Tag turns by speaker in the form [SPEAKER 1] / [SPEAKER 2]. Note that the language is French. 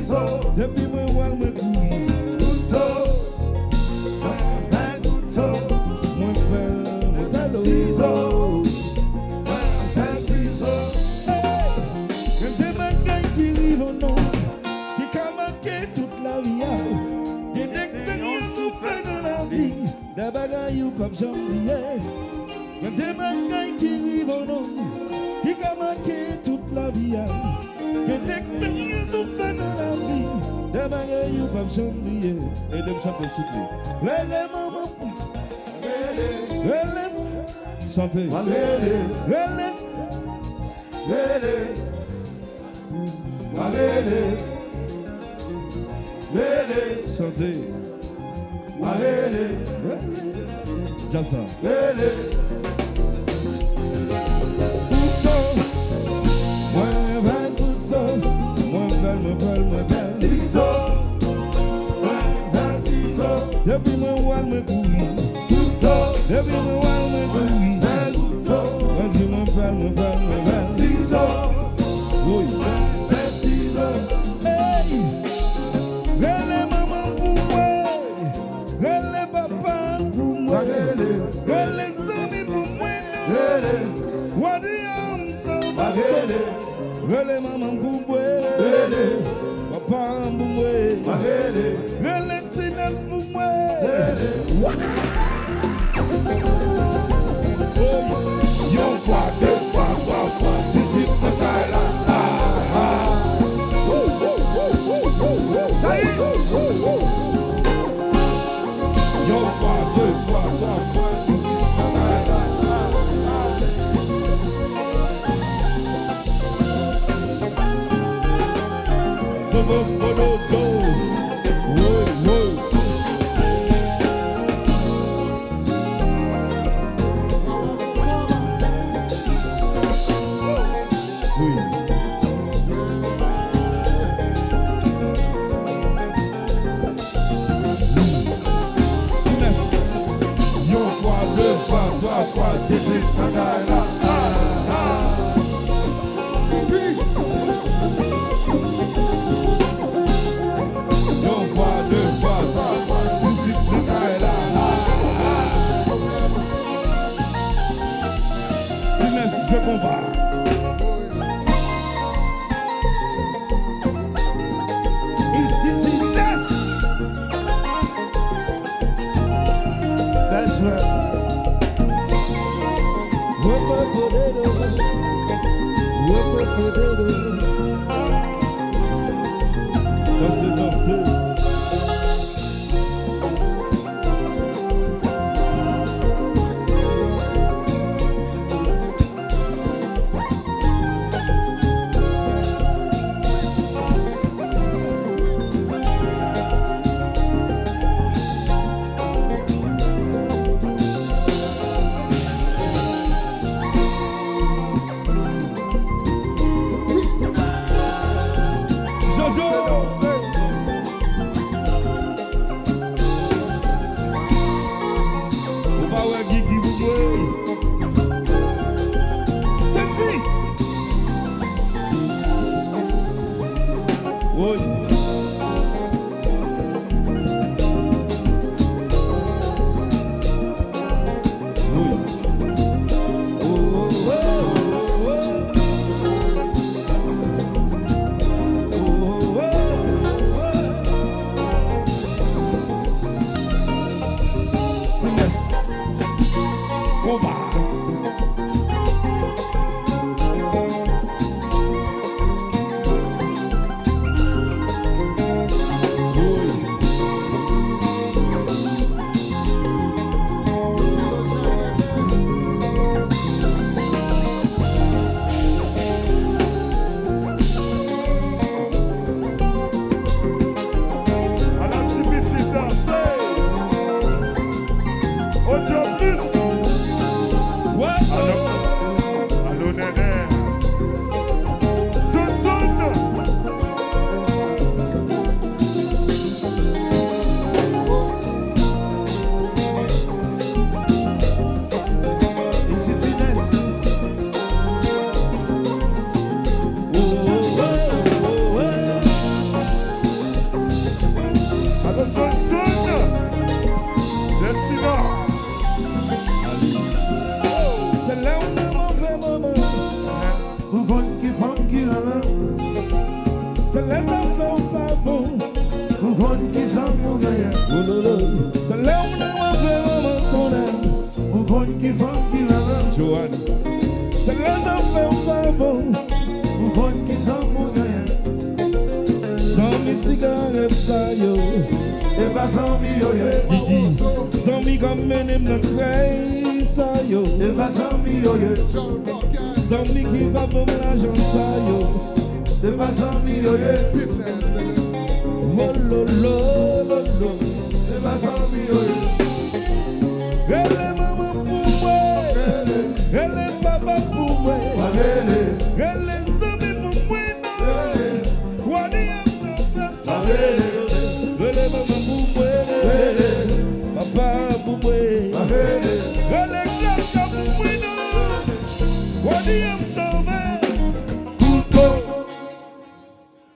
[SPEAKER 1] Depuis moi, moi, me couille. Moi, fais ciseaux. Même des bagailles qui vivent au nom, qui ont marqué toute la vie. Des expériences ou fait dans la vie, des bagailles ou pas j'oublier. Même des bagailles qui vivent au nom, qui ont marqué toute la vie. Des expériences ou fait dans la vie, des bagailles ou pas j'oublier. Et de me chanter souffler. Relève maman, relève, chantez. Relève. Chantez. Jazza. Depuis moi, moi, me couille. Depuis moi, moi, me couille. Quand tu me parles, oui. Hey! Relève maman pour moi. Relève papa pour moi. Relève amis pour moi. What the so relève maman pour moi. Papa pour moi. Relève Tinas pour moi. Yon fois, deux fois, trois fois, Disip de Koulè. Yon fois, deux fois, trois fois, Disip de Koulè. So go for those goals. Whoa, whoa. Disip de Koulè. Yon fois, deux fois, trois fois, Disip de Koulè. Tinas, je combats. Ici, Tinas. That's right. Dansez, dansez. pas bon.
[SPEAKER 2] Ou bon qui s'en mourrait.
[SPEAKER 1] Oh lolo, c'est là où nous avons vraiment ton âme.
[SPEAKER 2] Ou bon qui font qui la main.
[SPEAKER 1] Joanne, c'est là où nous avons pas bon.
[SPEAKER 2] Ou bon qui s'en mourrait.
[SPEAKER 1] Zombie cigarette ça yo.
[SPEAKER 2] C'est pas zombie yo yo.
[SPEAKER 1] Zombie comme menem dans craie ça yo.
[SPEAKER 2] C'est pas zombie yo yo.
[SPEAKER 1] Zombie qui va pour l'argent ça yo.
[SPEAKER 2] C'est pas zombie yo yo.
[SPEAKER 1] Oh lolo lolo.
[SPEAKER 2] C'est pas zombie yo yo.
[SPEAKER 1] Elle est maman pour moi. Elle est papa pour moi. Elle est zombie pour moi. What do you have? Elle est maman pour moi. Papa pour moi. Elle est